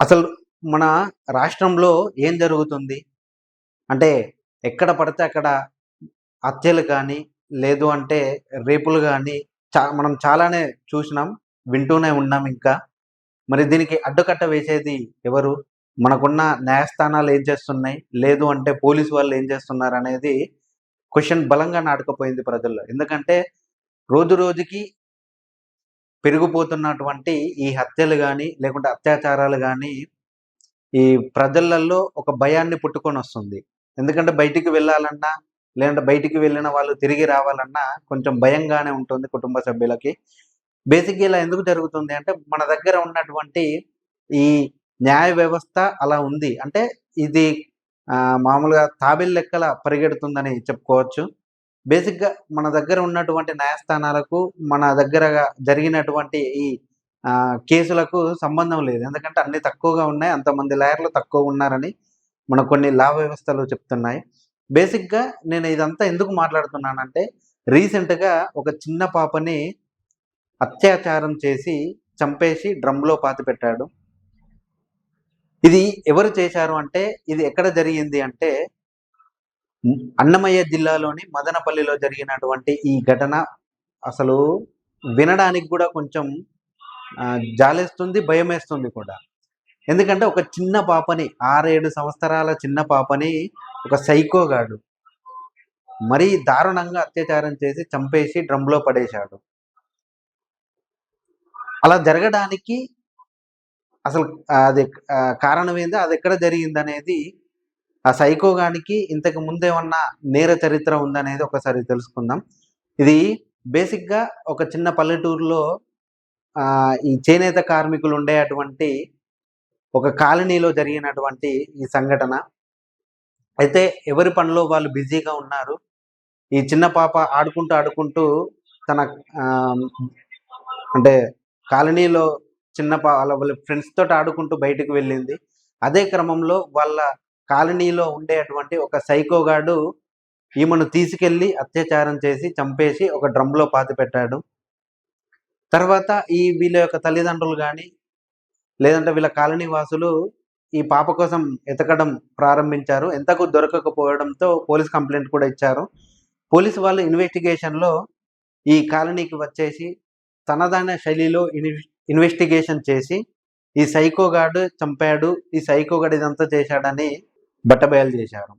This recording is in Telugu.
అసలు మన రాష్ట్రంలో ఏం జరుగుతుంది? అంటే ఎక్కడ పడితే అక్కడ హత్యలు కానీ, లేదు అంటే రేపులు గానీ మనం చాలానే చూసినాం. వింటూనే ఉన్నాం ఇంకా. మరి దీనికి అడ్డుకట్ట వేసేది ఎవరు? మనకున్న న్యాయస్థానాలు ఏం చేస్తున్నాయి? లేదు అంటే పోలీసు వాళ్ళు ఏం చేస్తున్నారనేది క్వెషన్ బలంగా నాటుకుపోయింది ప్రజల్లో. ఎందుకంటే రోజు రోజుకి పెరిగిపోతున్నటువంటి ఈ హత్యలు గానీ, లేకుంటే అత్యాచారాలు గానీ ఈ ప్రజలల్లో ఒక భయాన్ని పుట్టుకొనొస్తుంది. ఎందుకంటే బయటికి వెళ్ళాలన్నా, లేదంటే బయటికి వెళ్ళిన వాళ్ళు తిరిగి రావాలన్నా కొంచెం భయంగానే ఉంటుంది కుటుంబ సభ్యులకి. బేసిక్‌గా ఇలా ఎందుకు జరుగుతుంది అంటే, మన దగ్గర ఉన్నటువంటి ఈ న్యాయ వ్యవస్థ అలా ఉంది. అంటే ఇది మామూలుగా తాబేలు లెక్కల పరిగెడుతుందని చెప్పుకోవచ్చు. బేసిక్‌గా మన దగ్గర ఉన్నటువంటి న్యాయస్థానాలకు, మన దగ్గరగా జరిగినటువంటి ఈ కేసులకు సంబంధం లేదు. ఎందుకంటే అన్నీ తక్కువగా ఉన్నాయి. అంతమంది లాయర్‌లు తక్కువున్నారని మనకు కొన్ని లా వ్యవస్థలు చెప్తున్నాయి. బేసిక్‌గా నేను ఇదంతా ఎందుకు మాట్లాడుతున్నానంటే, రీసెంట్‌గా ఒక చిన్న పాపని అత్యాచారం చేసి, చంపేసి డ్రమ్‌లో పాతిపెట్టాడు. ఇది ఎవరు చేశారు అంటే, ఇది ఎక్కడ జరిగింది అంటే, అన్నమయ్య జిల్లాలోని మదనపల్లిలో జరిగినటువంటి ఈ ఘటన అసలు వినడానికి గూడా కొంచెం జాలేస్తుంది, భయమేస్తుంది కూడా. ఎందుకంటే ఒక చిన్న పాపని 6, 7 సంవత్సరాల చిన్న పాపని ఒక సైకోగాడు మరీ దారుణంగా అత్యాచారం చేసి చంపేసి డ్రమ్‌లో పడేశాడు. అలా జరగడానికి అసలు అది కారణం ఏంది? అదెక్కడ జరిగిందనేది ఆ సైకోగానికి ఇంతకు ముందేమన్నా నేర చరిత్ర ఉందనేది ఒకసారి తెలుసుకుందాం. ఇది బేసిక్‌గా ఒక చిన్న పల్లెటూరులో ఈ చేనేత కార్మికులు ఉండేటువంటి ఒక కాలనీలో జరిగినటువంటి ఈ సంఘటన. అయితే ఎవరి పనిలో వాళ్ళు బిజీగా ఉన్నారు. ఈ చిన్న పాప ఆడుకుంటూ తన ఆహ్, అంటే కాలనీలో వాళ్ళ ఫ్రెండ్స్ తోటి ఆడుకుంటూ బయటకు వెళ్ళింది. అదే క్రమంలో వాళ్ళ కాలనీలో ఉండేటువంటి ఒక సైకోగాడు ఈమెను తీసుకెళ్ళి అత్యాచారం చేసి, చంపేసి ఒక డ్రమ్‌లో పాతిపెట్టాడు. తర్వాత వీళ్ళ యొక్క తల్లిదండ్రులు గాని, లేదంటే వీళ్ళ కాలనీ వాసులు ఈ పాప కోసం ఎతకడం ప్రారంభించారు. ఎంతకు దొరకకపోవడంతో పోలీస్ కంప్లెయింట్ కూడా ఇచ్చారు. పోలీసు వాళ్ళు ఇన్వెస్టిగేషన్‌లో ఈ కాలనీకి వచ్చేసి తనదైన శైలిలో ఇన్వెస్టిగేషన్ చేసి, ఈ సైకోగాడు చంపాడు, ఈ సైకోగాడు ఇదంతా చేశాడని బట్టబయలు చేశారు.